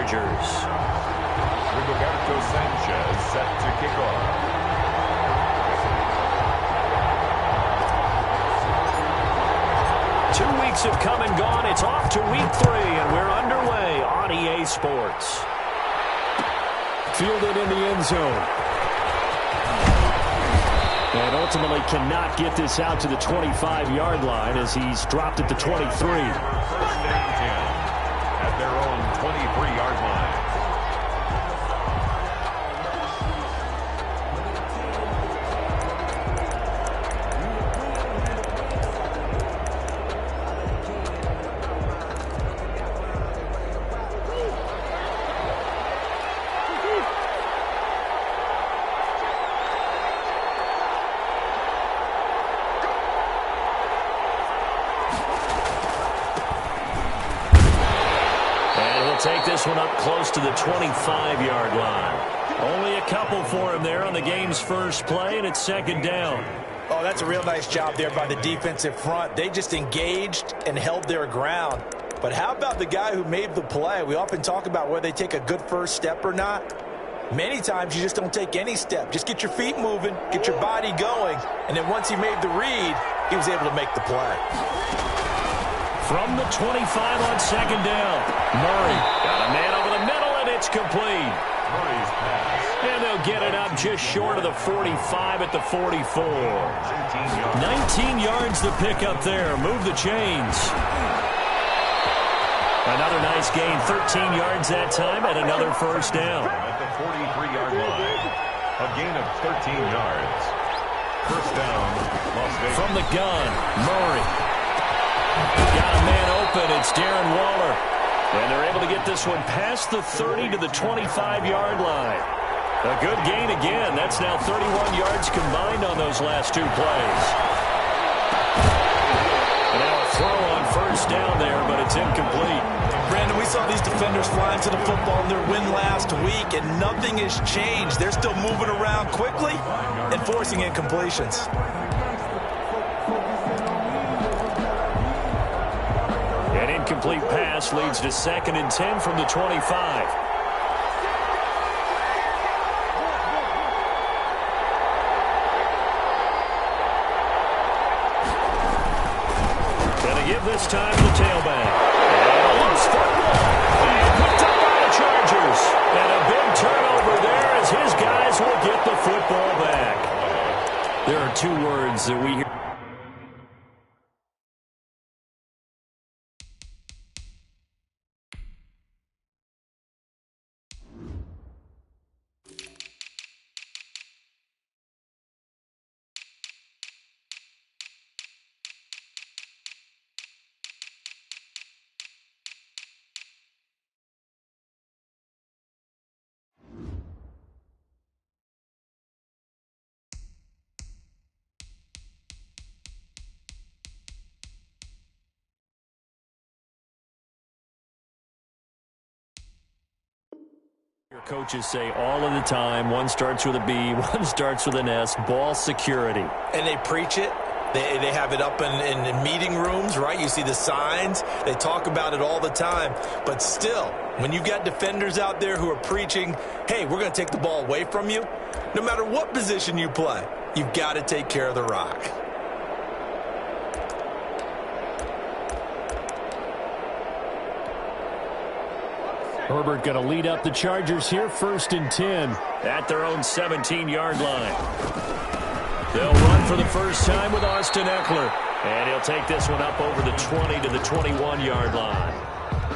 Chargers. Roberto Sanchez set to kick off. 2 weeks have come and gone. It's off to week 3, and we're underway on EA Sports. Fielded in the end zone. And ultimately cannot get this out to the 25-yard line as he's dropped at the 23. First and 10 at their own 23-yard line. Take this one up close to the 25-yard line. Only a couple for him there on the game's first play, and it's second down. Oh, that's a real nice job there by the defensive front. They just engaged and held their ground. But how about the guy who made the play? We often talk about whether they take a good first step or not. Many times you just don't take any step. Just get your feet moving, get your body going, and then once he made the read, he was able to make the play. From the 25 on second down, Murray got a man over the middle, and it's complete. Murray's pass. And they'll get it up just short of the 45 at the 44. 19 yards to pick up there. Move the chains. Another nice gain, 13 yards that time, and another first down. At the 43-yard line, a gain of 13 yards. First down, Las Vegas. From the gun, Murray. Got a man open. It's Darren Waller. And they're able to get this one past the 30 to the 25-yard line. A good gain again. That's now 31 yards combined on those last 2 plays. And now a throw on first down there, but it's incomplete. Brandon, we saw these defenders flying to the football in their win last week, and nothing has changed. They're still moving around quickly and forcing incompletions. An incomplete pass leads to 2nd and 10 from the 25. Gonna give this time to the tailback. And a loose football. And picked up by the Chargers. And a big turnover there as his guys will get the football back. There are 2 words that we hear. Coaches say all of the time, one starts with a B, one starts with an S, ball security. And they preach it. They have it up in meeting rooms, right? You see the signs. They talk about it all the time. But still, when you've got defenders out there who are preaching, hey, we're going to take the ball away from you, no matter what position you play, you've got to take care of the rock. Herbert going to lead up the Chargers here, 1st and 10. At their own 17-yard line. They'll run for the first time with Austin Eckler. And he'll take this one up over the 20 to the 21-yard line.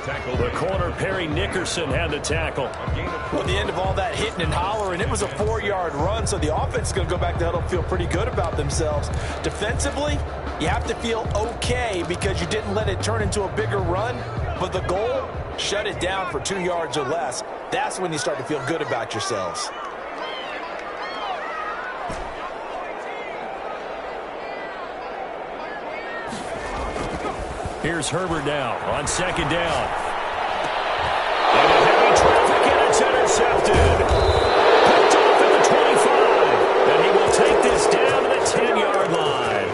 The corner, Perry Nickerson, had the tackle. Well, at the end of all that hitting and hollering, it was a 4-yard run, so the offense is going to go back to huddle, feel pretty good about themselves. Defensively, you have to feel okay because you didn't let it turn into a bigger run, but the goal, shut it down for 2 yards or less. That's when you start to feel good about yourselves. Here's Herbert now on 2nd down. And a heavy traffic, and it's intercepted. Picked off at the 25. And he will take this down to the 10-yard line.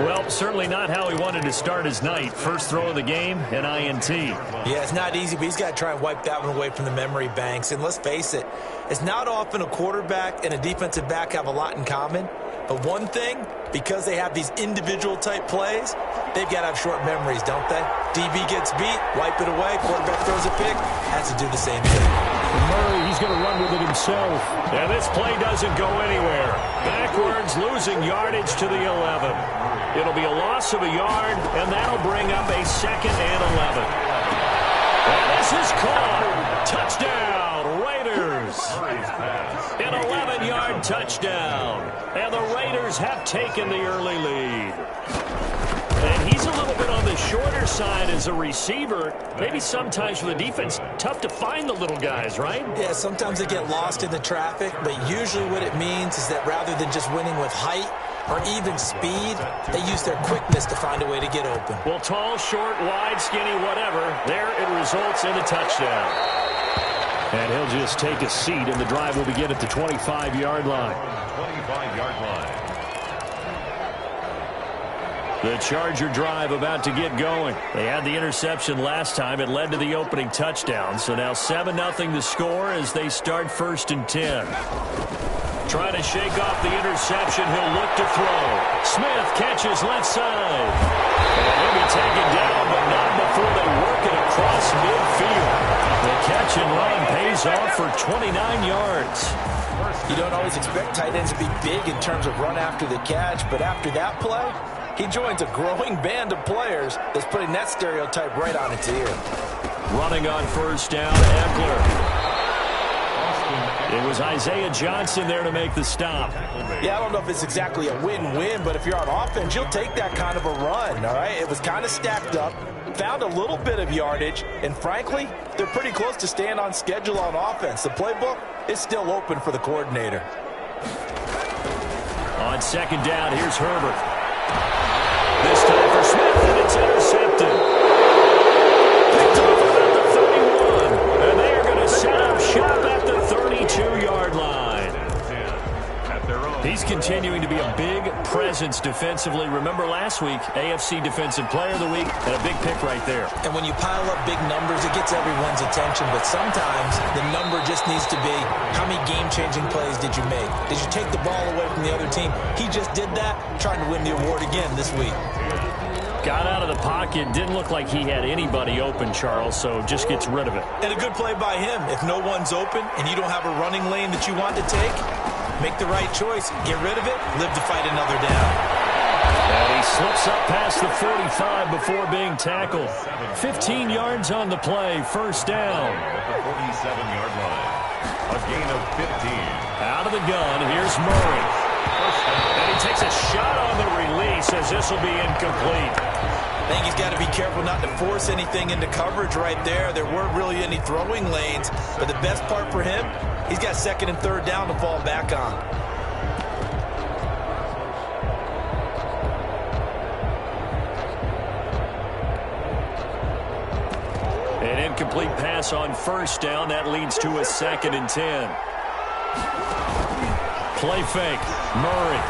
Well, certainly not how he wanted to start his night. First throw of the game, an INT. Yeah, it's not easy, but he's got to try and wipe that one away from the memory banks. And let's face it, it's not often a quarterback and a defensive back have a lot in common. But one thing, because they have these individual type plays, they've got to have short memories, don't they? DB gets beat, wipe it away, quarterback throws a pick, has to do the same thing. Murray, he's going to run with it himself. And this play doesn't go anywhere. Backwards, losing yardage to the 11. It'll be a loss of a yard, and that'll bring up a 2nd and 11. And this is caught. Touchdown, Raiders. An 11-yard touchdown. And the Raiders have taken the early lead. And he's a little bit on the shorter side as a receiver. Maybe sometimes for the defense, tough to find the little guys, right? Yeah, sometimes they get lost in the traffic, but usually what it means is that rather than just winning with height or even speed, they use their quickness to find a way to get open. Well, tall, short, wide, skinny, whatever, there it results in a touchdown. And he'll just take a seat, and the drive will begin at the 25-yard line. 25-yard line. The Charger drive about to get going. They had the interception last time. It led to the opening touchdown. So now 7-0 the score as they start 1st and 10. Trying to shake off the interception. He'll look to throw. Smith catches left side. And he'll be taken down, but not before they work it across midfield. The catch and run pays off for 29 yards. You don't always expect tight ends to be big in terms of run after the catch, but after that play, he joins a growing band of players that's putting that stereotype right on its ear. Running on 1st down, Eckler. It was Isaiah Johnson there to make the stop. Yeah, I don't know if it's exactly a win-win, but if you're on offense, you'll take that kind of a run, all right? It was kind of stacked up, found a little bit of yardage, and frankly, they're pretty close to staying on schedule on offense. The playbook is still open for the coordinator. On 2nd down, here's Herbert. This time for Smith, and it's intercepted. Picked off about the 31, and they are going to set up shop at the 32-yard line. He's continuing to be a big presence defensively. Remember last week, AFC Defensive Player of the Week, and a big pick right there. And when you pile up big numbers, it gets everyone's attention. But sometimes the number just needs to be, how many game-changing plays did you make? Did you take the ball away from the other team? He just did that, trying to win the award again this week. Got out of the pocket. Didn't look like he had anybody open, Charles, so just gets rid of it. And a good play by him. If no one's open and you don't have a running lane that you want to take, make the right choice. Get rid of it. Live to fight another down. And he slips up past the 45 before being tackled. 15 yards on the play. 1st down. At the 47-yard line. A gain of 15. Out of the gun, here's Murray. And he takes a shot on the release as this will be incomplete. I think he's got to be careful not to force anything into coverage right there. There weren't really any throwing lanes. But the best part for him, he's got 2nd and 3rd down to fall back on. An incomplete pass on 1st down. That leads to a 2nd and 10. Play fake. Murray.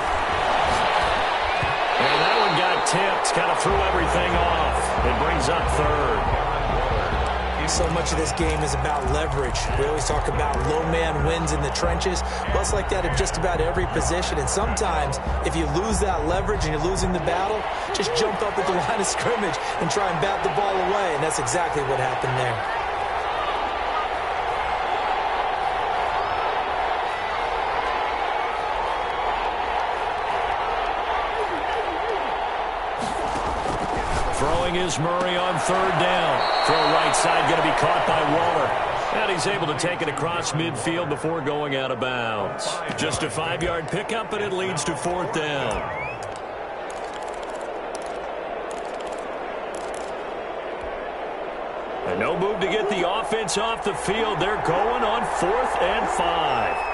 And that one got tipped. Kind of threw everything off. It brings up 3rd. So much of this game is about leverage. We always talk about low man wins in the trenches. Well, it's like that at just about every position. And sometimes, if you lose that leverage and you're losing the battle, just jump up at the line of scrimmage and try and bat the ball away. And that's exactly what happened there. Throwing is Murray on 3rd down. Throw right side going to be caught by Waller. And he's able to take it across midfield before going out of bounds. Just a 5-yard pickup, and it leads to 4th down. And no move to get the offense off the field. They're going on 4th and 5.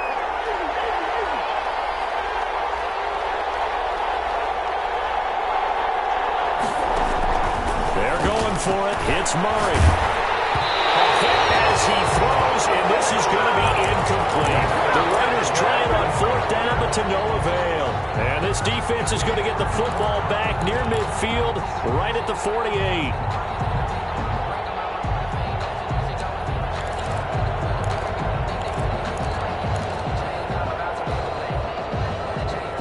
For it, hits Murray. A hit as he throws, and this is going to be incomplete. The Raiders try it on 4th down, but to no avail. And this defense is going to get the football back near midfield right at the 48.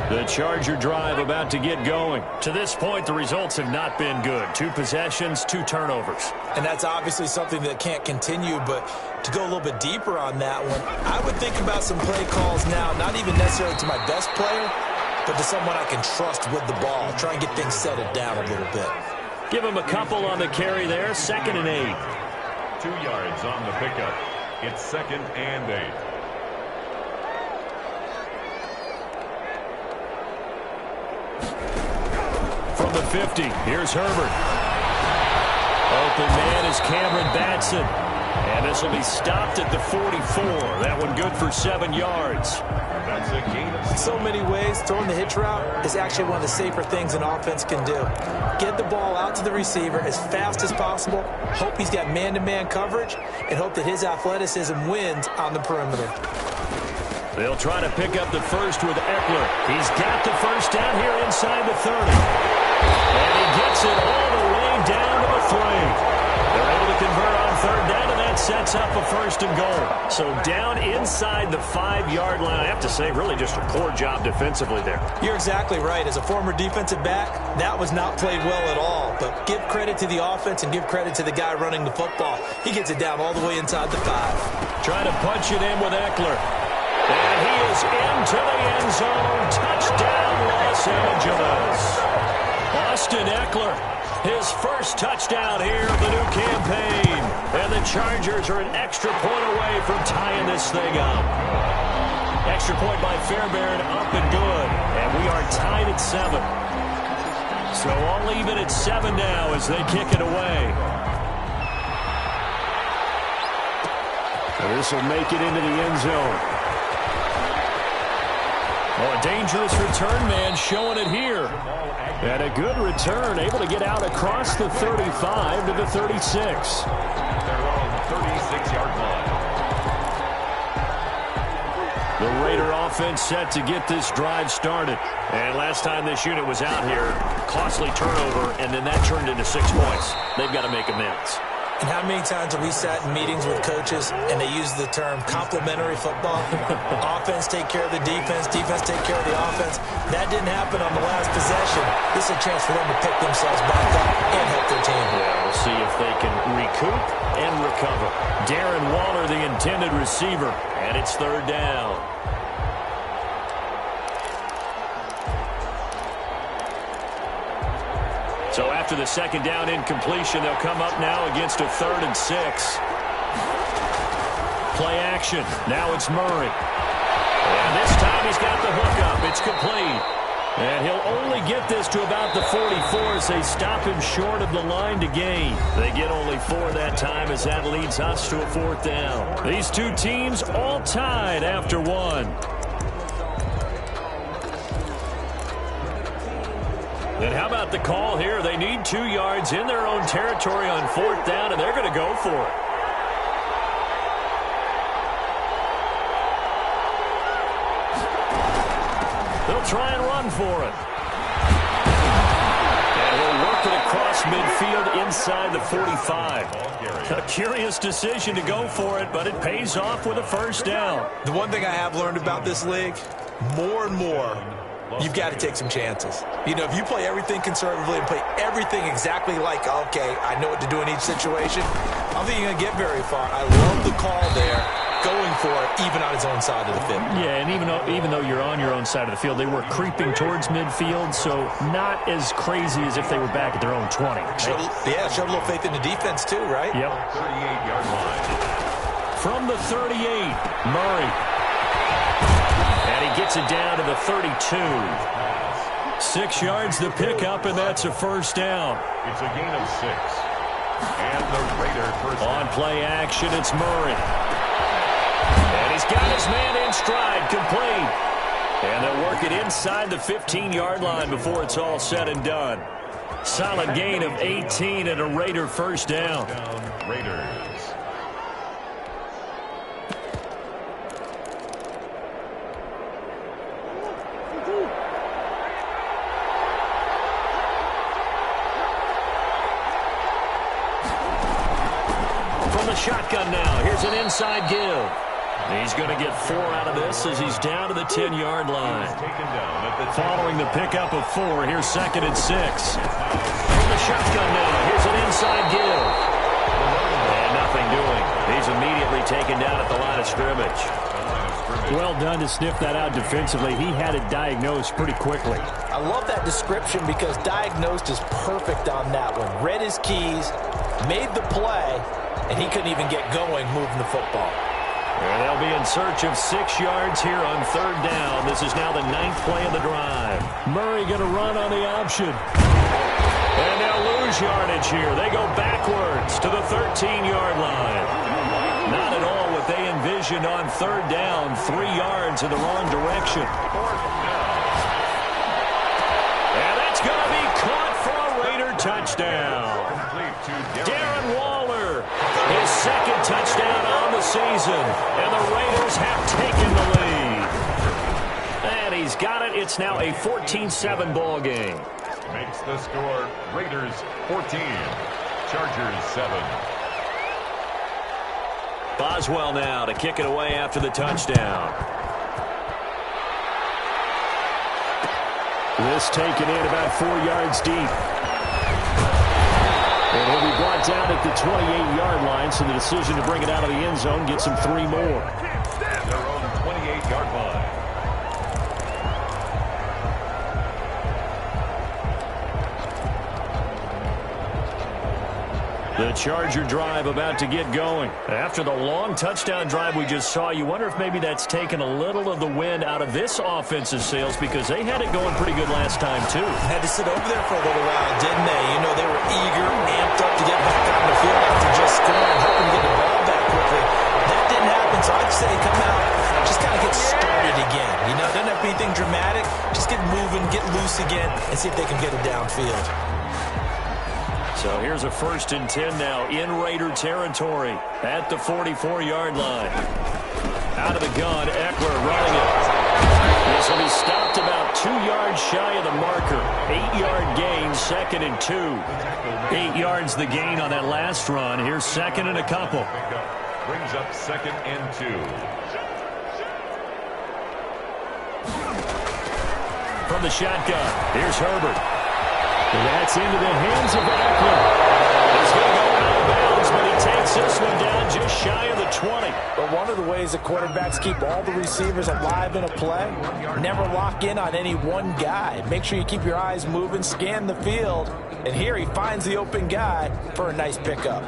The Charger drive about to get going. To this point, the results have not been good. 2 possessions, 2 turnovers. And that's obviously something that can't continue, but to go a little bit deeper on that one, I would think about some play calls now, not even necessarily to my best player, but to someone I can trust with the ball. Try and get things settled down a little bit. Give him a couple on the carry there, 2nd and 8. 2 yards on the pickup. It's 2nd and 8. From the 50, here's Herbert. Open man is Cameron Batson. And this will be stopped at the 44. That one good for 7 yards. That's a gain of 6. So many ways, throwing the hitch route is actually one of the safer things an offense can do. Get the ball out to the receiver as fast as possible, hope he's got man-to-man coverage, and hope that his athleticism wins on the perimeter. They'll try to pick up the first with Eckler. He's got the first down here inside the 30. And he gets it all the way down to the 3. They're able to convert on 3rd down, and that sets up a 1st and goal. So down inside the 5-yard line. I have to say, really just a poor job defensively there. You're exactly right. As a former defensive back, that was not played well at all. But give credit to the offense and give credit to the guy running the football. He gets it down all the way inside the 5. Trying to punch it in with Eckler. And he is into the end zone. Touchdown, Los Angeles. Austin Eckler, his first touchdown here of the new campaign. And the Chargers are an extra point away from tying this thing up. Extra point by Fairbairn, up and good. And we are tied at 7. So all even at 7 now as they kick it away. This will make it into the end zone. Oh, a dangerous return man showing it here. And a good return, able to get out across the 35 to the 36. They're on the 36-yard line. The Raider offense set to get this drive started. And last time this unit was out here, costly turnover, and then that turned into 6 points. They've got to make amends. And how many times have we sat in meetings with coaches and they use the term complementary football? Offense take care of the defense, defense take care of the offense. That didn't happen on the last possession. This is a chance for them to pick themselves back up and help their team. Yeah, we'll see if they can recoup and recover. Darren Waller, the intended receiver, and it's 3rd down. So after the 2nd down incompletion, they'll come up now against a 3rd and 6. Play action. Now it's Murray. And this time he's got the hook up. It's complete. And he'll only get this to about the 44 as they stop him short of the line to gain. They get only 4 that time as that leads us to a 4th down. These two teams all tied after 1. And how about the call here? They need 2 yards in their own territory on 4th down, and they're going to go for it. They'll try and run for it. And he'll work it across midfield inside the 45. A curious decision to go for it, but it pays off with a 1st down. The one thing I have learned about this league, more and more, you've got to take some chances. You know, if you play everything conservatively and play everything exactly like, okay, I know what to do in each situation, I don't think you're going to get very far. I love the call there, going for it, even on his own side of the field. Yeah, and even though you're on your own side of the field, they were creeping towards midfield, so not as crazy as if they were back at their own 20. Showed a little faith in the defense too, right? Yep. 38-yard line. From the 38, Murray. And he gets it down to the 32. 6 yards the pickup, and that's a 1st down. It's a gain of 6. And the Raider first On play action, it's Murray. And he's got his man in stride, complete. And they'll work it inside the 15-yard line before it's all said and done. Solid gain of 18 and a Raider 1st down. Raiders. Here's an inside give. He's going to get 4 out of this as he's down to the 10-yard line. Following the pickup of 4, here's 2nd and 6. From the shotgun now, here's an inside give. And nothing doing. He's immediately taken down at the line of scrimmage. Well done to sniff that out defensively. He had it diagnosed pretty quickly. I love that description because diagnosed is perfect on that one. Read his keys, made the play, and he couldn't even get going moving the football. And they'll be in search of 6 yards here on 3rd down. This is now the 9th play of the drive. Murray going to run on the option. And they'll lose yardage here. They go backwards to the 13-yard line. Not at all what they envisioned on 3rd down. 3 yards in the wrong direction. And that's going to be caught for a Raider touchdown. Darren Waller, his 2nd touchdown on the season. And the Raiders have taken the lead. And he's got it. It's now a 14-7 ball game. Makes the score Raiders 14, Chargers 7. Boswell now to kick it away after the touchdown. This taken in about 4 yards deep. And he'll be brought down at the 28-yard line, so the decision to bring it out of the end zone gets him 3 more. Their own 28-yard line. The Charger drive about to get going. After the long touchdown drive we just saw, you wonder if maybe that's taken a little of the wind out of this offensive sails because they had it going pretty good last time, too. Had to sit over there for a little while, didn't they? You know, they were eager, amped up to get back on the field after just scoring, hoping to get the ball back quickly. That didn't happen, so I'd say come out, just kind of get started again. You know, doesn't have to be anything dramatic. Just get moving, get loose again, and see if they can get it downfield. So here's a 1st and 10 now in Raider territory at the 44-yard line. Out of the gun, Eckler running it. This will be stopped about 2 yards shy of the marker. 8-yard gain, 2nd and 2. 8 yards the gain on that last run. Here's 2nd and a couple. Brings up 2nd and 2. From the shotgun, here's Herbert. And that's into the hands of Eckler. He's going to go out of bounds, but he takes this one down just shy of the 20. But one of the ways that quarterbacks keep all the receivers alive in a play, never lock in on any one guy. Make sure you keep your eyes moving, scan the field, and here he finds the open guy for a nice pickup.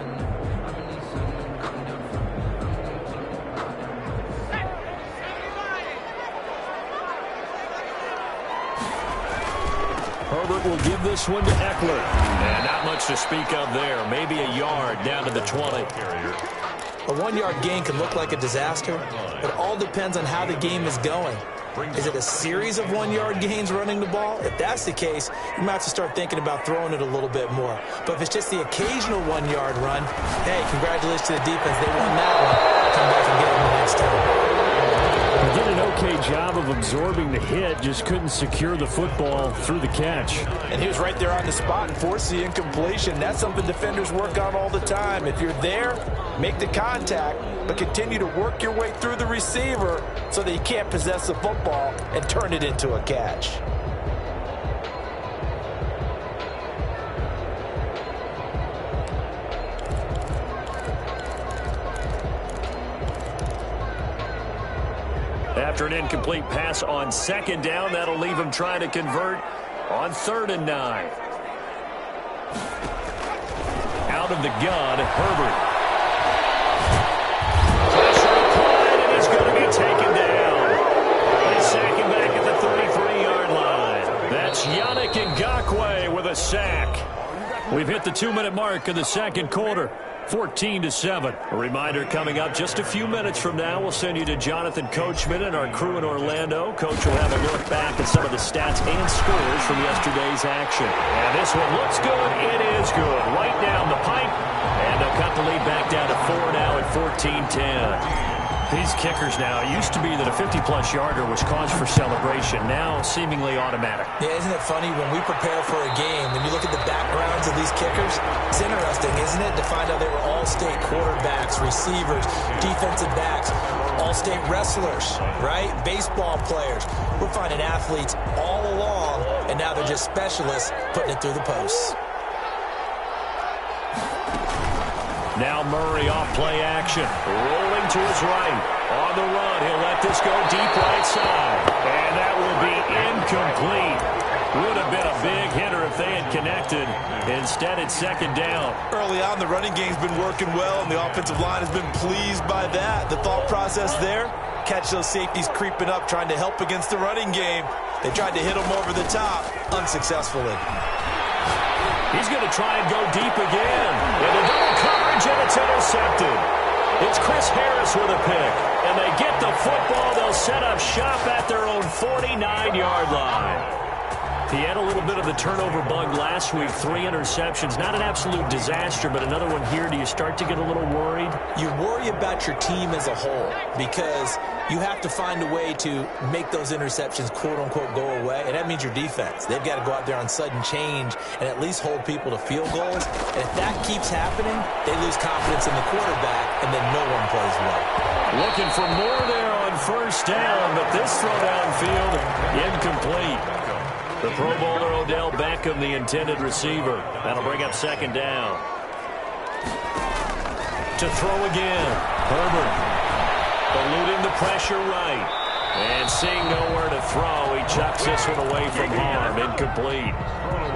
Herbert will give this one to Eckler. And not much to speak of there. Maybe a yard down to the 20. A 1-yard gain can look like a disaster. It all depends on how the game is going. Is it a series of 1-yard gains running the ball? If that's the case, you might have to start thinking about throwing it a little bit more. But if it's just the occasional 1-yard run, hey, congratulations to the defense. They won that one. Come back and get them the next time. He did an okay job of absorbing the hit, just couldn't secure the football through the catch. And he was right there on the spot and forced the incompletion. That's something defenders work on all the time. If you're there, make the contact, but continue to work your way through the receiver so that he can't possess the football and turn it into a catch. After an incomplete pass on 2nd down, that'll leave him trying to convert on 3rd and 9. Out of the gun, Herbert. Pressure applied, and he's going to be taken down. They sack him back at the 33-yard line. That's Yannick Ngakoue with a sack. We've hit the 2-minute mark of the 2nd quarter. 14-7. A reminder coming up just a few minutes from now. We'll send you to Jonathan Coachman and our crew in Orlando. Coach will have a look back at some of the stats and scores from yesterday's action. And this one looks good. It is good. Right down the pipe. And they'll cut the lead back down to 4 now at 14-10. These kickers now, it used to be that a 50-plus yarder was cause for celebration. Now, seemingly automatic. Yeah, isn't it funny when we prepare for a game, when you look at the backgrounds of these kickers, it's interesting, isn't it, to find out they were all-state quarterbacks, receivers, defensive backs, all-state wrestlers, right? Baseball players. We're finding athletes all along, and now they're just specialists putting it through the posts. Now Murray off play action. Rolling to his right. On the run, he'll let this go deep right side. And that will be incomplete. Would have been a big hitter if they had connected. Instead, it's second down. Early on, the running game's been working well, and the offensive line has been pleased by that. The thought process there, catch those safeties creeping up, trying to help against the running game. They tried to hit them over the top, unsuccessfully. He's going to try and go deep again. With a double coverage, and it's intercepted. It's Chris Harris with a pick. And they get the football. They'll set up shop at their own 49-yard line. He had a little bit of the turnover bug last week. 3 interceptions. Not an absolute disaster, but another one here. Do you start to get a little worried? You worry about your team as a whole because you have to find a way to make those interceptions, quote-unquote, go away, and that means your defense. They've got to go out there on sudden change and at least hold people to field goals. And if that keeps happening, they lose confidence in the quarterback, and then no one plays well. Looking for more there on first down, but this throw downfield, incomplete. The Pro Bowler Odell Beckham, the intended receiver. That'll bring up second down. To throw again. Herbert eluding the pressure right. And seeing nowhere to throw, he chucks this one away from harm. Incomplete.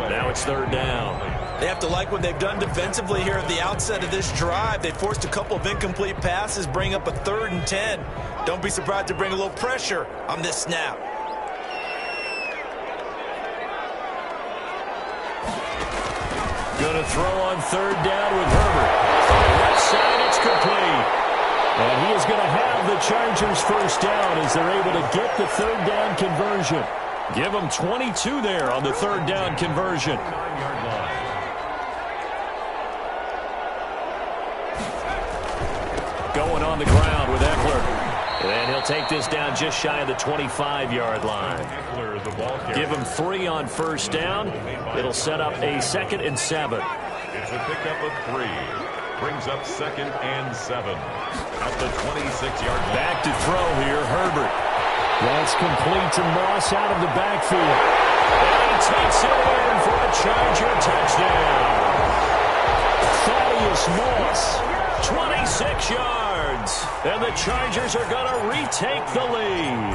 Now it's third down. They have to like what they've done defensively here at the outset of this drive. They forced a couple of incomplete passes, bring up a 3rd and 10. Don't be surprised to bring a little pressure on this snap. Going to throw on third down with Herbert. Left side, it's complete. And he is going to have the Chargers first down as they're able to get the third down conversion. Give them 22 there on the third down conversion. Going on the ground with Eckler. And he'll take this down just shy of the 25-yard line. Give him 3 on first down. It'll set up a 2nd and 7. It's a pickup of 3. Brings up 2nd and 7. At the 26-yard line. Back to throw here, Herbert. That's complete to Moss out of the backfield. And he takes it in for a Charger touchdown. Thaddeus Moss, 26 yards. And the Chargers are going to retake the lead.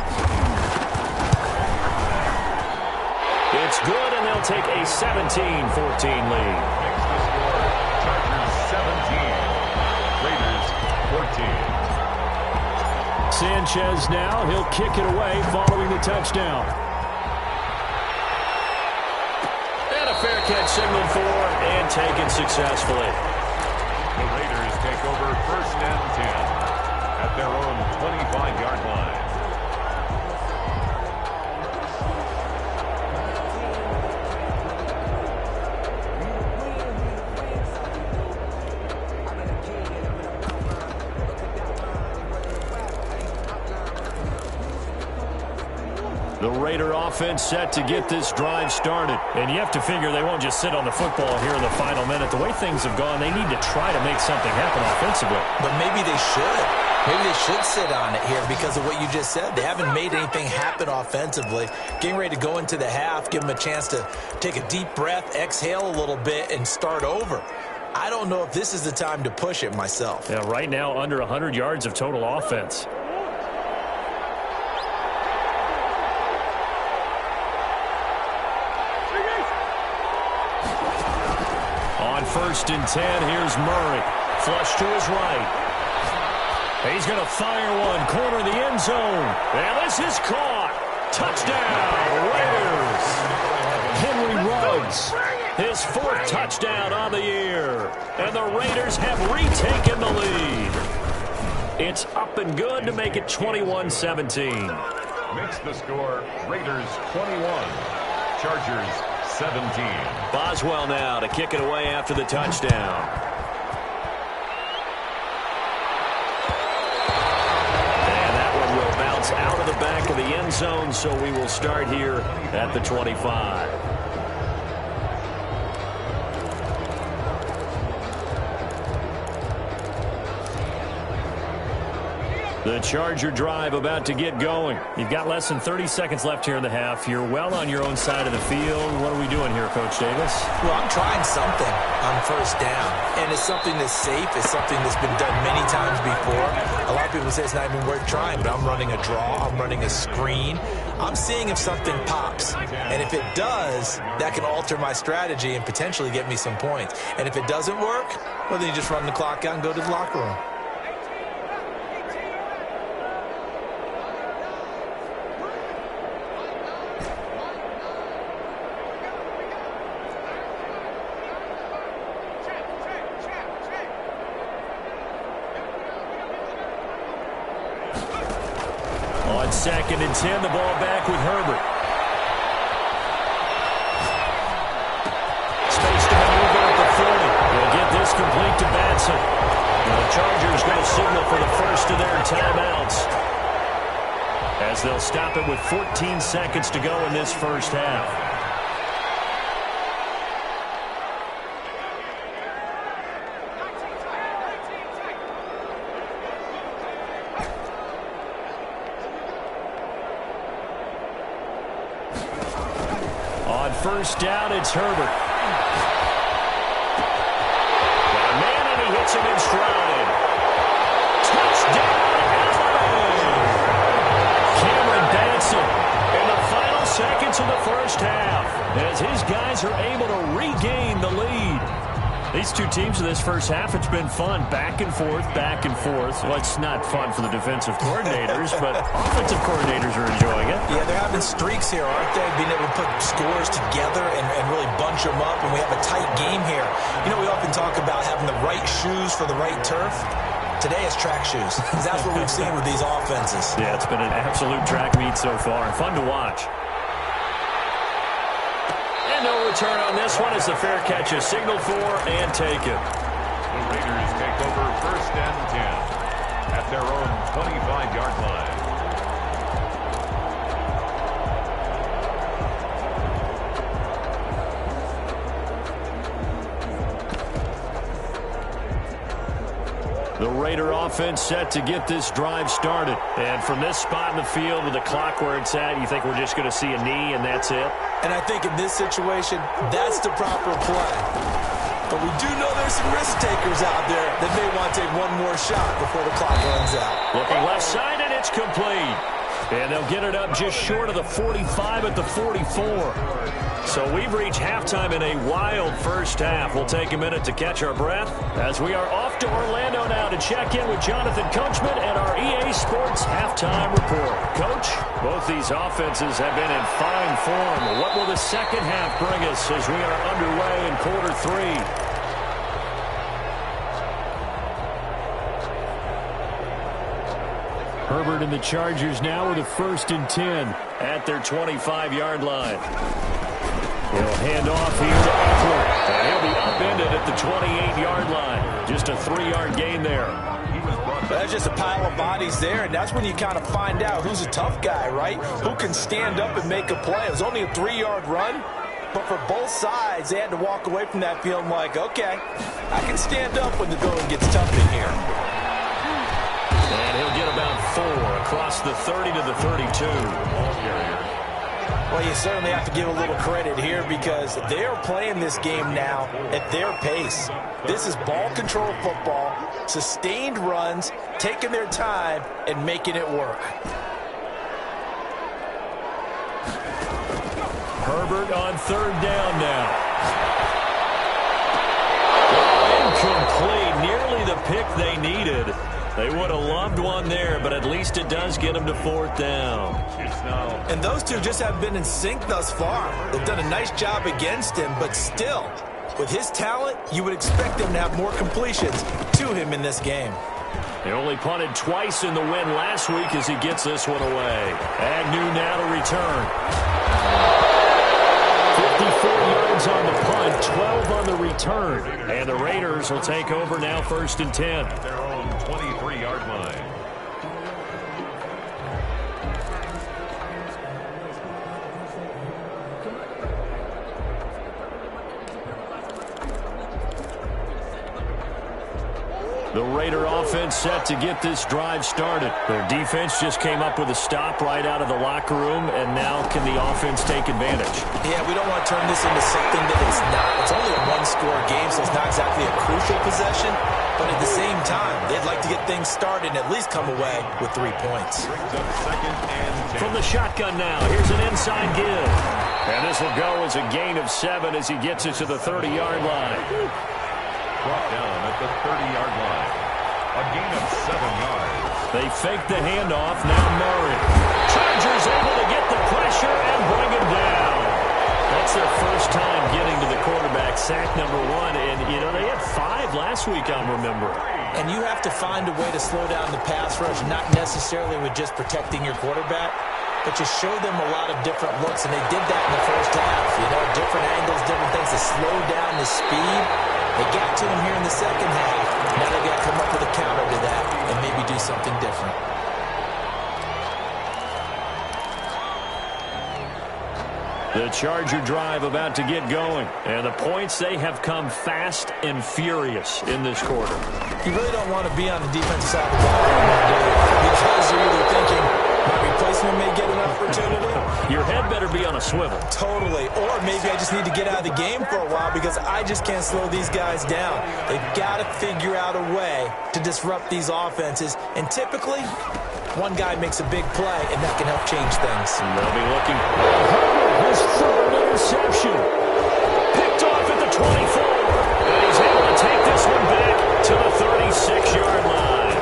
It's good, and they'll take a 17-14 lead. Next to score, Chargers 17, Raiders 14. Sanchez now, he'll kick it away following the touchdown. And a fair catch signaled for and taken successfully. The Raiders take over 1st and 10 at their own 25-yard line. The Raider offense set to get this drive started. And you have to figure they won't just sit on the football here in the final minute. The way things have gone, they need to try to make something happen offensively. But maybe they should. Maybe they should sit on it here because of what you just said. They haven't made anything happen offensively. Getting ready to go into the half, give them a chance to take a deep breath, exhale a little bit, and start over. I don't know if this is the time to push it myself. Yeah, right now under 100 yards of total offense. On 1st and 10, here's Murray. Flush to his right. He's going to fire one, corner of the end zone. And this is caught. Touchdown, Raiders. Henry Ruggs, his 4th touchdown on the year. And the Raiders have retaken the lead. It's up and good to make it 21-17. Makes the score, Raiders 21, Chargers 17. Boswell now to kick it away after the touchdown. back of the end zone, so we will start here at the 25. The Charger drive about to get going. You've got less than 30 seconds left here in the half. You're well on your own side of the field. What are we doing here, Coach Davis? Well, I'm trying something on first down, and it's something that's safe. It's something that's been done many times before. A lot of people say it's not even worth trying, but I'm running a draw. I'm running a screen. I'm seeing if something pops, and if it does, that can alter my strategy and potentially get me some points. And if it doesn't work, well, then you just run the clock out and go to the locker room. Second and 10, the ball back with Herbert. Space to maneuver at the 40. We'll get this complete to Batson. The Chargers going to signal for the first of their timeouts, as they'll stop it with 14 seconds to go in this first half. First down, it's Herbert. Got a man, and he hits him in stride. Touchdown, Allen! Cameron Batson in the final seconds of the first half, as his guys are able to regain the lead. These two teams in this first half, it's been fun. Back and forth, back and forth. Well, it's not fun for the defensive coordinators, but offensive coordinators are enjoying it. Yeah, they're having streaks here, aren't they? Being able to put scores together and really bunch them up, and we have a tight game here. You know, we often talk about having the right shoes for the right turf. Today is track shoes. That's what we've seen with these offenses. Yeah, it's been an absolute track meet so far, and fun to watch. No return on this one as the fair catch is signaled for and taken. The Raiders take over first and 10 at their own 25-yard line. The Raider offense set to get this drive started. And from this spot in the field with the clock where it's at, you think we're just going to see a knee and that's it? And I think in this situation, that's the proper play. But we do know there's some risk takers out there that may want to take one more shot before the clock runs out. Looking left side, and it's complete. And they'll get it up just short of the 45 at the 44. So we've reached halftime in a wild first half. We'll take a minute to catch our breath as we are off to Orlando now to check in with Jonathan Coachman and our EA Sports Halftime Report. Coach, both these offenses have been in fine form. What will the second half bring us as we are underway in quarter three? Herbert and the Chargers now with a 1st and 10 at their 25-yard line. He'll hand off here to Eckler, and he'll be upended at the 28-yard line. Just a 3-yard gain there. That's just a pile of bodies there, and that's when you kind of find out who's a tough guy, right? Who can stand up and make a play. It was only a 3-yard run, but for both sides, they had to walk away from that feeling like, okay, I can stand up when the going gets tough in here. And he'll get about 4 across the 30 to the 32. Well, you certainly have to give a little credit here because they are playing this game now at their pace. This is ball control football, sustained runs, taking their time, and making it work. Herbert on 3rd down now. Incomplete, nearly the pick they needed. They would have loved one there, but at least it does get them to 4th down. And those two just haven't been in sync thus far. They've done a nice job against him, but still, with his talent, you would expect them to have more completions to him in this game. He only punted twice in the win last week as he gets this one away. Agnew now to return. 54 yards on the punt, 12 on the return. And the Raiders will take over now 1st and 10. At their own 23-yard line. The Raider offense set to get this drive started. Their defense just came up with a stop right out of the locker room, and now can the offense take advantage? Yeah, we don't want to turn this into something that it's not. It's only a one-score game, so it's not exactly a crucial possession. But at the same time, they'd like to get things started and at least come away with 3 points. From the shotgun now, here's an inside give. And this will go as a gain of 7 as he gets it to the 30-yard line. Brought down at the 30-yard line. A gain of 7 yards. They fake the handoff. Now Murray. Chargers able to get the pressure and bring him down. That's their first time getting to the quarterback, sack number 1. And, you know, they had 5 last week, I'm remembering. And you have to find a way to slow down the pass rush, not necessarily with just protecting your quarterback, but just show them a lot of different looks. And they did that in the first half. You know, different angles, different things to slow down the speed. They got to him here in the second half. Now they've got to come up with a counter to that and maybe do something different. The Charger drive about to get going. And the points, they have come fast and furious in this quarter. You really don't want to be on the defensive side of the ball because you're either thinking my replacement may get an opportunity. Your head better be on a swivel. Totally. Or maybe I just need to get out of the game for a while because I just can't slow these guys down. They've got to figure out a way to disrupt these offenses. And typically, one guy makes a big play, and that can help change things. And they'll be looking. His third interception. Picked off at the 24. And he's able to take this one back to the 36-yard line.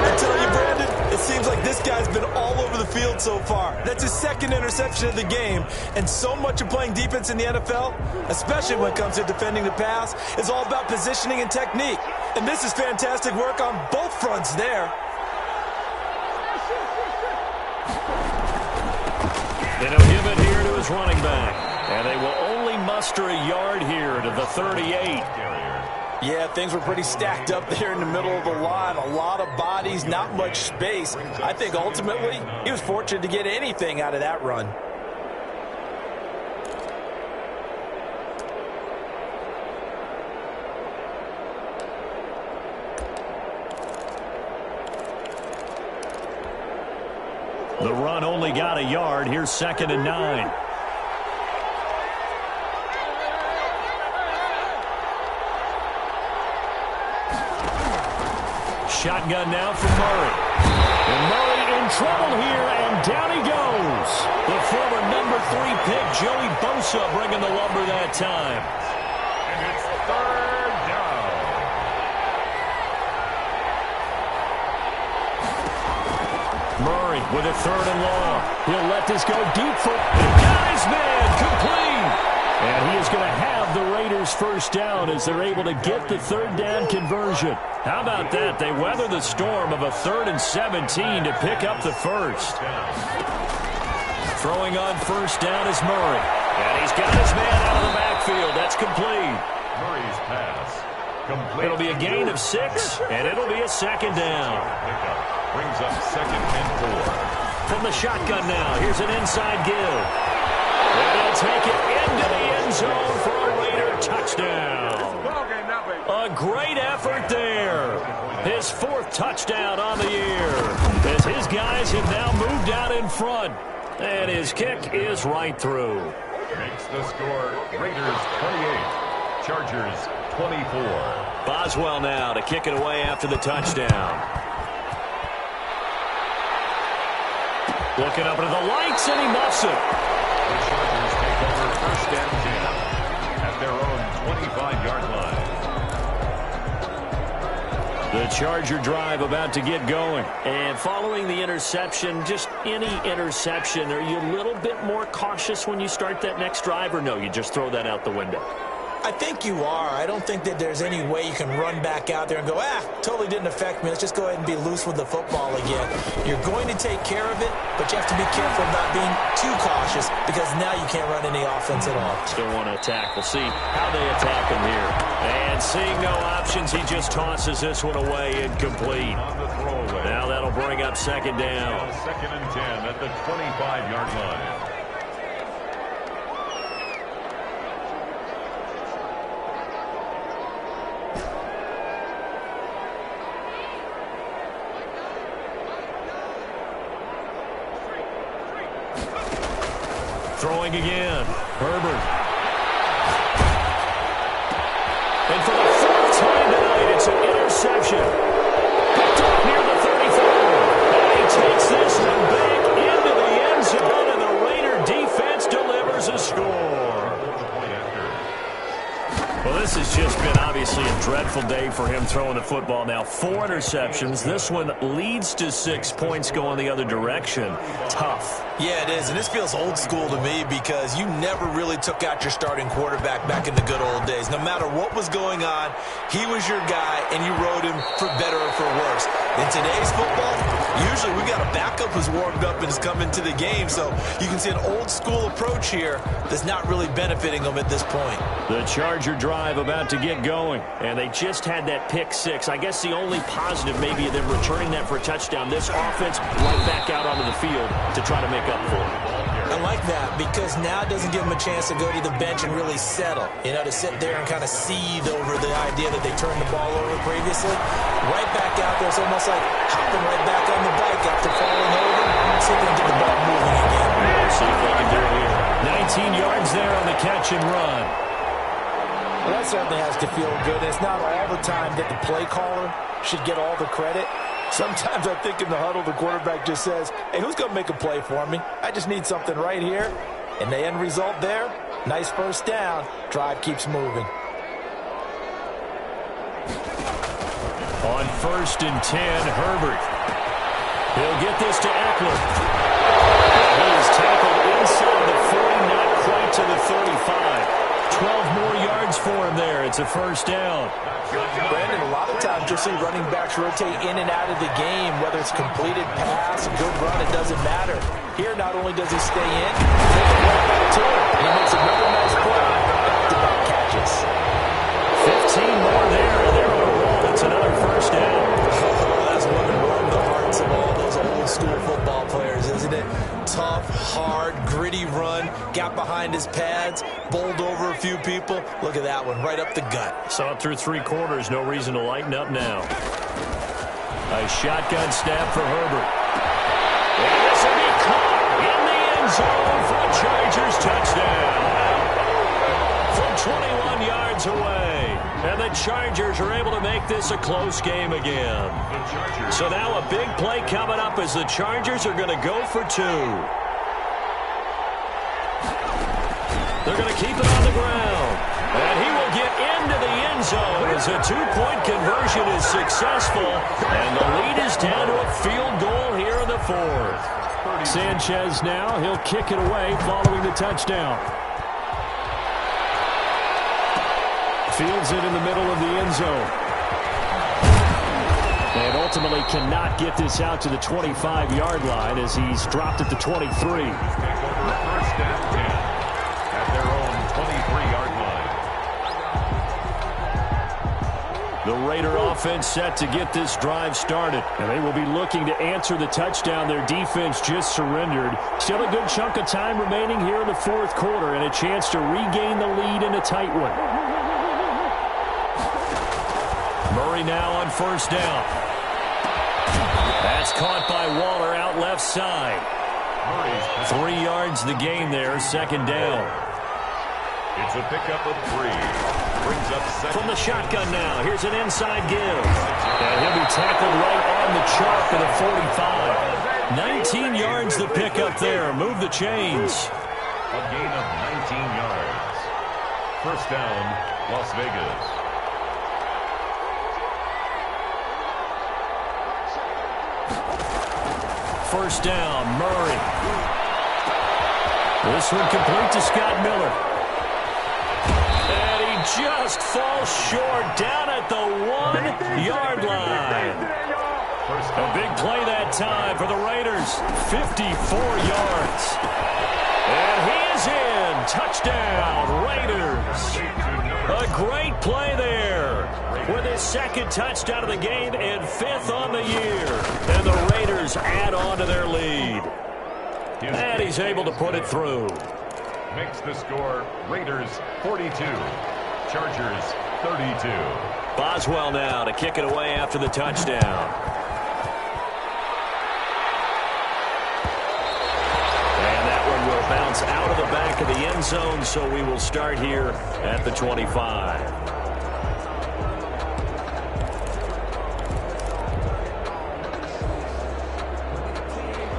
I tell you, Brandon, it seems like this guy's been all over the field so far. That's his second interception of the game. And so much of playing defense in the NFL, especially when it comes to defending the pass, is all about positioning and technique. And this is fantastic work on both fronts there. And he'll give it here to his running back. And they will only muster a yard here to the 38. Yeah, things were pretty stacked up there in the middle of the line. A lot of bodies, not much space. I think ultimately he was fortunate to get anything out of that run. The run only got a yard. Here's 2nd and 9. Shotgun now for Murray. And Murray in trouble here, and down he goes. The former number 3 pick, Joey Bosa, bringing the lumber that time. And it's 3rd down. Murray with a 3rd and long. He'll let this go deep for his man, complete. And he is going to have the Raiders first down as they're able to get the 3rd down conversion. How about that? They weather the storm of a 3rd and 17 to pick up the first. Throwing on first down is Murray. And he's got his man out of the backfield. That's complete. Murray's pass. Complete. It'll be a gain of 6, and it'll be a 2nd down. Pickup brings up 2nd and 4. From the shotgun now, here's an inside give. And they'll take it into the end zone for a Raider touchdown. A great effort there. His 4th touchdown on the year. As his guys have now moved out in front. And his kick is right through. Makes the score Raiders 28, Chargers 24. Boswell now to kick it away after the touchdown. Looking up into the lights, and he muffs it. The Chargers take over 1st and 10 at their own 25-yard line. The Charger drive about to get going. And following the interception, just any interception, are you a little bit more cautious when you start that next drive, or no, you just throw that out the window? I think you are. I don't think that there's any way you can run back out there and go, totally didn't affect me. Let's just go ahead and be loose with the football again. You're going to take care of it, but you have to be careful about being too cautious because now you can't run any offense at all. Still want to attack. We'll see how they attack him here. And seeing no options, he just tosses this one away incomplete. Now that'll bring up 2nd down. 2nd and 10 at the 25-yard line. Throwing again. Herbert. And for the fourth time tonight, it's an interception. Picked up near the 34. And he takes this one back into the end zone, and the Raider defense delivers a score. Well, this has just been obviously a dreadful day for him throwing the football. Now, 4 interceptions. This one leads to 6 points going the other direction. Tough. Yeah, it is, and this feels old school to me because you never really took out your starting quarterback back in the good old days. No matter what was going on, he was your guy, and you rode him for better or for worse. In today's football, usually we got a backup who's warmed up and is coming to the game, so you can see an old school approach here that's not really benefiting them at this point. The Charger drive about to get going, and they just had that pick 6. I guess the only positive maybe of them returning that for a touchdown. This offense right back out onto the field to try to make up for it. I like that because now it doesn't give them a chance to go to the bench and really settle, to sit there and kind of seethe over the idea that they turned the ball over previously. Right back out there, it's almost like hopping right back on the bike after falling over. See if they can get the ball moving again. We'll see if they can do it here. 19 yards there on the catch and run. Well, that certainly has to feel good. It's not all the time that the play caller should get all the credit. Sometimes I think in the huddle, the quarterback just says, hey, who's going to make a play for me? I just need something right here. And the end result there, nice first down. Drive keeps moving. On 1st and 10, Herbert. He'll get this to Eckler. He is tackled inside the 40, not quite to the 35. 12 more yards for him there. It's a first down. Brandon, a lot of times you'll see running backs rotate in and out of the game, whether it's completed pass, a good run, it doesn't matter. Here, not only does he stay in, he makes another nice play, back-to-back catches. 15 more there, and they're on a roll. It's another first down. That's one to warm the hearts of all those old-school football players, isn't it? Tough, hard, gritty run, got behind his pads, bowled over a few people. Look at that one, right up the gut. Saw it through 3 quarters, no reason to lighten up now. A shotgun snap for Herbert. And this will be caught in the end zone for a Chargers touchdown. From 21 yards away. And the Chargers are able to make this a close game again. So now a big play coming up as the Chargers are going to go for 2. They're going to keep it on the ground. And he will get into the end zone as a 2-point conversion is successful. And the lead is down to a field goal here in the 4th. Sanchez now, he'll kick it away following the touchdown. Fields it in the middle of the end zone. And ultimately cannot get this out to the 25-yard line as he's dropped at the 23. First down 10 at their own 23-yard line. The Raider offense set to get this drive started. And they will be looking to answer the touchdown their defense just surrendered. Still a good chunk of time remaining here in the 4th quarter and a chance to regain the lead in a tight one. Murray now on first down. That's caught by Waller out left side. 3 yards the gain there, second down. It's a pickup of 3. Brings up second. From the shotgun now, here's an inside give. And he'll be tackled right on the chalk at a 45. 19 yards the pickup there. Move the chains. A gain of 19 yards. First down, Las Vegas. First down, Murray. This one complete to Scott Miller. And he just falls short down at the 1-yard line. A big play that time for the Raiders. 54 yards. And he is in. Touchdown, Raiders. A great play there with his 2nd touchdown of the game and 5th on the year. And the Raiders add on to their lead. And he's able to put it through. Makes the score Raiders 42, Chargers 32. Boswell now to kick it away after the touchdown. And that one will bounce bounce out of the back of the end zone, so we will start here at the 25.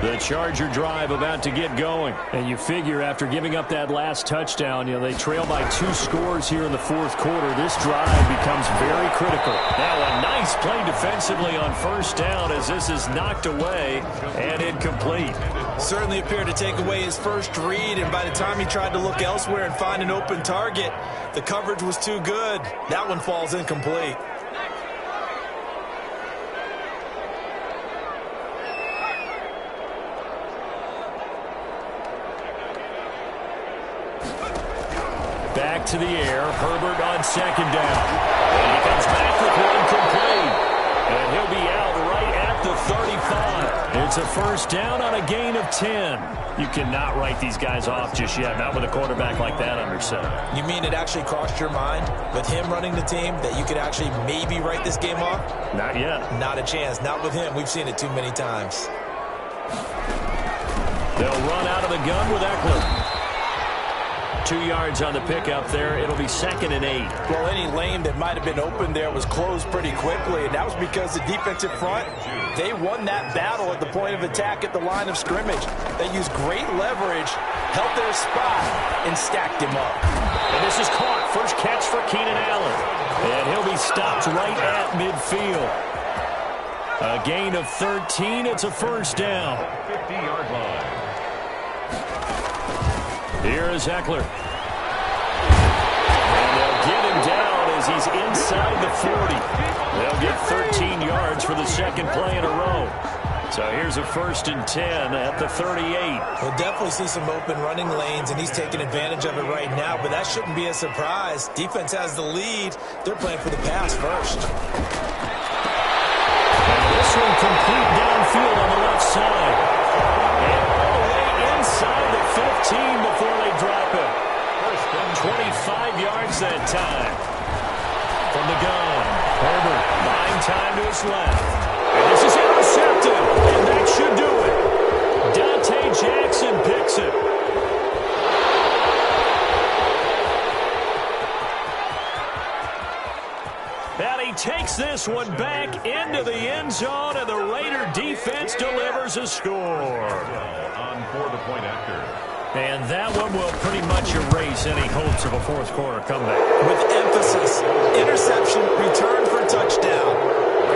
The Charger drive about to get going. And you figure after giving up that last touchdown, they trail by 2 scores here in the fourth quarter. This drive becomes very critical. Now a nice play defensively on first down as this is knocked away and incomplete. Certainly appeared to take away his first read, and by the time he tried to look elsewhere and find an open target, the coverage was too good. That one falls incomplete. Back to the air. Herbert on second down. And he comes back with one complete. And he'll be out right at the 35. It's a first down on a gain of 10. You cannot write these guys off just yet, not with a quarterback like that under center. You mean it actually crossed your mind with him running the team that you could actually maybe write this game off? Not yet. Not a chance. Not with him. We've seen it too many times. They'll run out of the gun with Eckler. 2 yards on the pickup there. It'll be 2nd and 8. Well, any lane that might have been open there was closed pretty quickly, and that was because the defensive front, they won that battle at the point of attack at the line of scrimmage. They used great leverage, held their spot, and stacked him up. And this is caught. First catch for Keenan Allen. And he'll be stopped right at midfield. A gain of 13. It's a first down. 50-yard line. Here is Eckler. And they'll get him down as he's inside the 40. They'll get 13 yards for the second play in a row. So here's a 1st and 10 at the 38. We'll definitely see some open running lanes, and he's taking advantage of it right now, but that shouldn't be a surprise. Defense has the lead. They're playing for the pass first. And this one complete downfield on the left side. And all the way inside the 15 before they drop it. 25 yards that time. From the gun, Herbert buying time to his left. And this is intercepted, and that should do it. Dante Jackson picks it. And he takes this one back into the end zone, and the Raider defense delivers a score. On for the point after. And that one will pretty much erase any hopes of a fourth quarter comeback. With emphasis, interception, return for touchdown.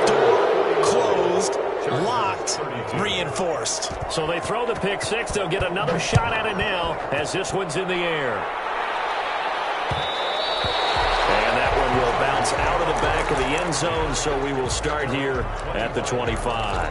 Door closed, locked, reinforced. So they throw the pick six. They'll get another shot at it now as this one's in the air. And that one will bounce out of the back of the end zone, so we will start here at the 25.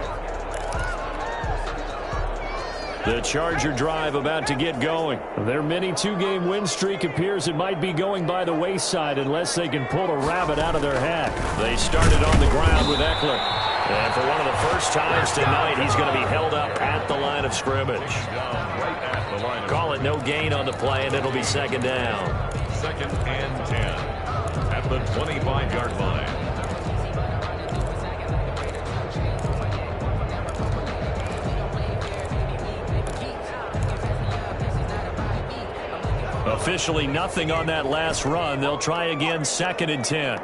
The Charger drive about to get going. Their mini 2-game win streak appears it might be going by the wayside unless they can pull a rabbit out of their hat. They started on the ground with Eckler. And for one of the first times tonight, he's going to be held up at the line of scrimmage. Call it no gain on the play, and it'll be 2nd down. 2nd and 10 at the 25-yard line. Officially nothing on that last run. They'll try again, 2nd and 10.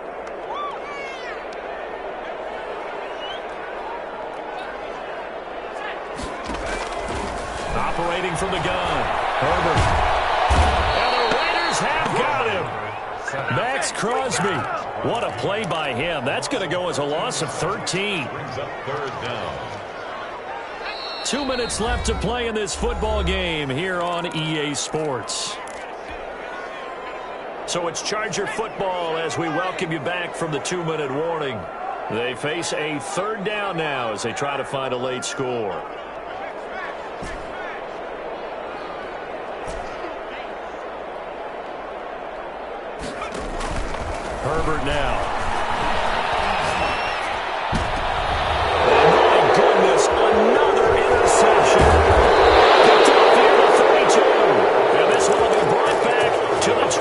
Operating from the gun, Herbert. And the Raiders have got him. Max Crosby. What a play by him. That's going to go as a loss of 13. Brings up 3rd down. 2 minutes left to play in this football game here on EA Sports. So it's Charger football as we welcome you back from the 2-minute warning. They face a 3rd down now as they try to find a late score. Herbert now. Oh, my goodness, another interception. Picked up here to 32. And this one will be brought back to the 22.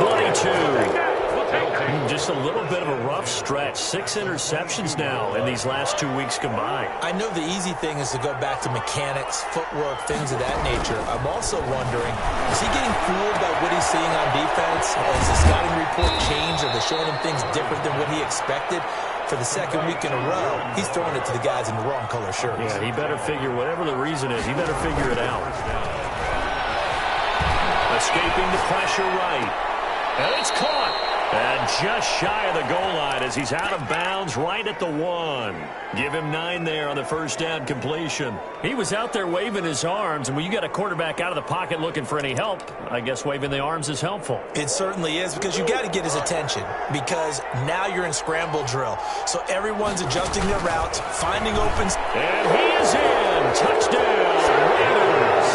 Just a little bit of a rough stretch. 6 interceptions now in these last 2 weeks combined. I know the easy thing is to go back to mechanics, footwork, things of that nature. I'm also wondering, is he getting fooled by what he's seeing on defense? Has the scouting report changed? Are they showing him things different than what he expected? For the second week in a row, he's throwing it to the guys in the wrong color shirts. Yeah, he better figure, whatever the reason is, he better figure it out. Escaping the pressure right. And it's caught. And just shy of the goal line as he's out of bounds right at the 1. Give him 9 there on the first down completion. He was out there waving his arms, and when you got a quarterback out of the pocket looking for any help, I guess waving the arms is helpful. It certainly is, because you got to get his attention, because now you're in scramble drill. So everyone's adjusting their routes, finding opens. And he is in. Touchdown, Raiders.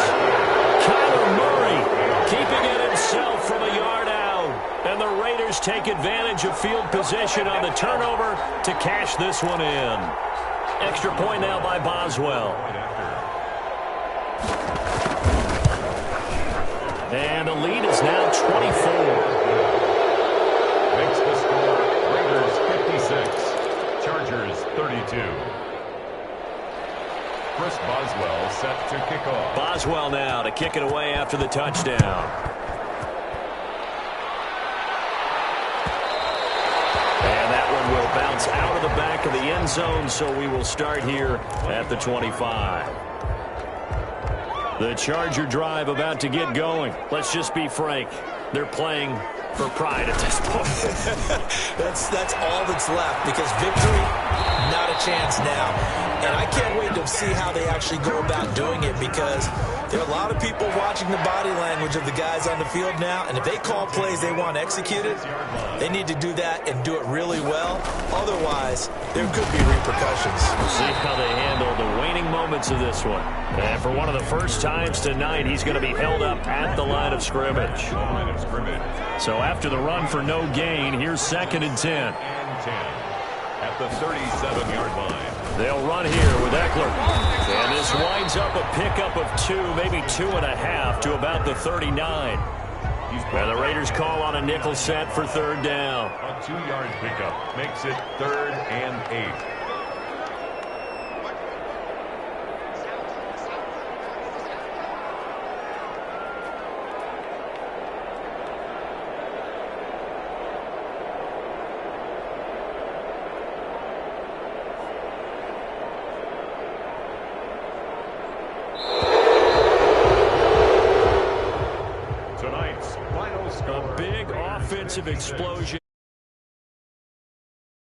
Kyler Murray keeping it himself from a yard out. And the Raiders take advantage of field position on the turnover to cash this one in. Extra point now by Boswell. And the lead is now 24. Makes the score Raiders 56, Chargers 32. Chris Boswell set to kick off. Boswell now to kick it away after the touchdown. Will bounce out of the back of the end zone, so we will start here at the 25. The Charger drive about to get going. Let's just be frank. They're playing for pride at this point. That's all that's left, because victory, not a chance now. And I can't wait to see how they actually go about doing it, because there are a lot of people watching the body language of the guys on the field now, and if they call plays they want executed, they need to do that and do it really well. Otherwise, there could be repercussions. We'll see how they handle the waning moments of this one. And for one of the first times tonight, he's going to be held up at the line of scrimmage. So after the run for no gain, here's 2nd and 10. At the 37-yard line. They'll run here with Eckler. And this winds up a pickup of 2, maybe 2.5 to about the 39. And the Raiders call on a nickel set for 3rd down. A 2-yard pickup makes it 3rd and 8. Offensive explosion.